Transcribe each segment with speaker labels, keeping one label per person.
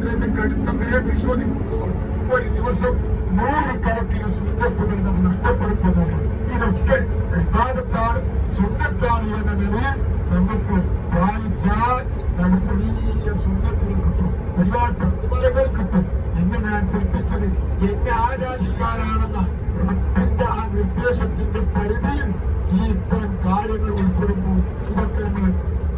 Speaker 1: രാത്രിയുടെ കടുത്തവരെ പരിശോധിക്കുമ്പോൾ ഒരു ദിവസം 100 കണക്കിന് സുന്നത്തുകൾ നമ്മൾ നഷ്ടപ്പെടുത്തുന്നുണ്ട്. ഇതൊക്കെ ഇബാദത്താണ്, സുന്നത്താണ് എന്ന നിലയിൽ നമുക്ക് വായിച്ചാൽ നമുക്ക് വലിയ സുന്നത്തുകൾ കിട്ടും, ഒരുപാട് പ്രതിഫലങ്ങൾ കിട്ടും. എന്നെ ഞാൻ സൃഷ്ടിച്ചത് എന്നെ ആരാധിക്കാനാണെന്ന റബ്ബിന്റെ ആ നിർദ്ദേശത്തിന്റെ പരിധിയിൽ ഈ ഇത്തരം കാര്യങ്ങൾ ഉൾപ്പെടുമ്പോൾ ഇതൊക്കെ നമ്മൾ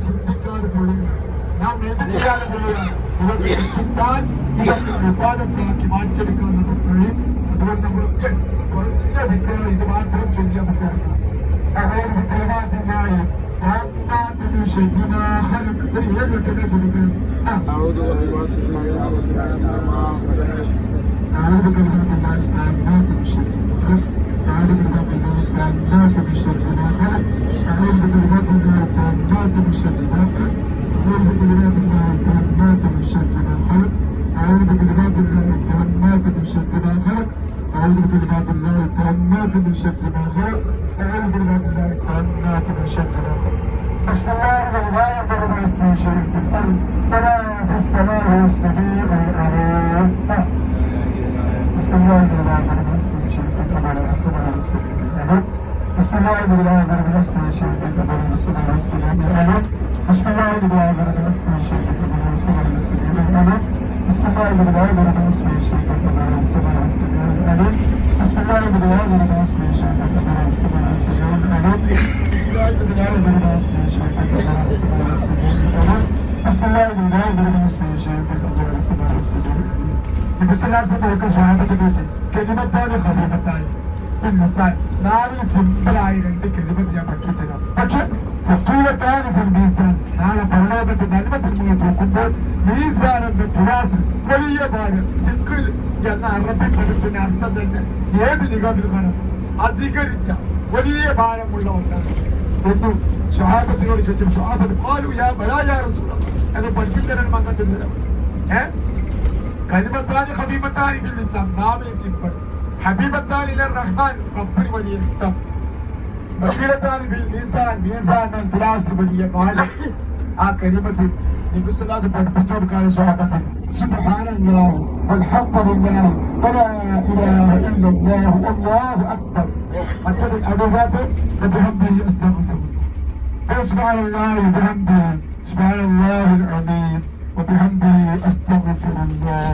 Speaker 1: ചിന്തിക്കാതെ പോവുകയാണ്, നാം ചെയ്യാതെ പോവുകയാണ്. ഇതൊക്കെ ചിന്തിച്ചാൽ ഇതൊക്കെ വിവാദത്താക്കി മാറ്റിയെടുക്കാൻ നമുക്ക് കഴിയും. അതുകൊണ്ട് നമ്മളൊക്കെ കുറഞ്ഞ ദിക്കുകൾ ഇത് മാത്രം ചൊല്ലിയാൽ നമുക്ക് വിക്രമാതിനായി أعوذ بكلمات الله التامات من شر ما خلق. أعوذ بكلمات الله التامات من شر ما خلق. بسم الله لا يضر باسمه شيء في الأرض ولا في السماء والسميع العليم. بسم الله لا يضر باسمه شيء في الأرض ولا في السماء والسميع العليم. بسم الله لا يضر باسمه شيء في الأرض ولا في السماء والسميع العليم. بسم الله لا يضر باسمه شيء في الأرض ولا في السماء والسميع العليم. بسم الله لا يضر باسمه شيء في الأرض ولا في السماء والسميع العليم. بسم الله لا يضر باسمه شيء في الأرض ولا في السماء والسميع العليم. لا يضر باسمه شيء في الأرض ولا في السماء والسميع العليم. بسم الله لا يضر باسمه شيء في الأرض ولا في السماء والسميع العليم. ബിസ്മില്ലാഹിന്റെ സ്വഹാബത്തെ കുറിച്ച് കെലിമത്താണ് ഖഫീഫത്താണ് ഫിൽ നാല് സിമ്പിളായി 2 കെലിമത്ത് ഞാൻ പഠിപ്പിച്ചതാണ്. പക്ഷെ സഖീലത്താണ് ഫിൽ മീസാൻ, നാളെ പരലോകത്ത് നന്മ തിന്മയെ തൂക്കുമ്പോൾ മീസാൻ എന്ന തുലാസ് വലിയ ഭാരം. ദിക്ർ എന്ന അറബി പദത്തിന്റെ അർത്ഥം തന്നെ ഏത് നിഗമനമാണ് അധികരിച്ച വലിയ ഭാരമുള്ള ഒന്നാണ് എന്ന് സ്വഹാബത്തിനോട് ചോദിച്ചു. സ്വഹാബത്ത് ഖാലു യാ ബലാ യാ റസൂലല്ലാഹ് എന്ന് പഠിപ്പിച്ചതാണ്. മങ്ങട്ടുണ്ടല്ലോ കലിമത്താനി ഹബീബത്താനി ഫിൽ ലിസാൻ, നാവിൽ സിമ്പിൾ. ഹബീബത്താനി ഇലർ റഹ്മാൻ, റബ്ബിന് വലിയ ഇഷ്ടം. ബശീറത്താനി ഫിൽ മീസാൻ, മീസാൻ തുലാസ് വലിയ ഭാരം. ആ കലിമത്തിൽ നബി സല്ലല്ലാഹു അലൈഹി വസല്ലം പഠിപ്പിച്ചു കൊടുക്കാൻ സ്വഹാബത്തിന് സുബ്ഹാനല്ലാഹ് വൽഹംദുലില്ലാഹ് വലാ ഇലാഹ ഇല്ലല്ലാഹ് വല്ലാഹു അക്ബർ. മറ്റൊരു അദുഹാത്ത് ബിഹംദിഹി അസ്തഗ്ഫിറുല്ലാഹ്, സുബ്ഹാനല്ലാഹി വബിഹംദിഹി സുബ്ഹാനല്ലാഹിൽ അലീം وبحمده أستغفر الله.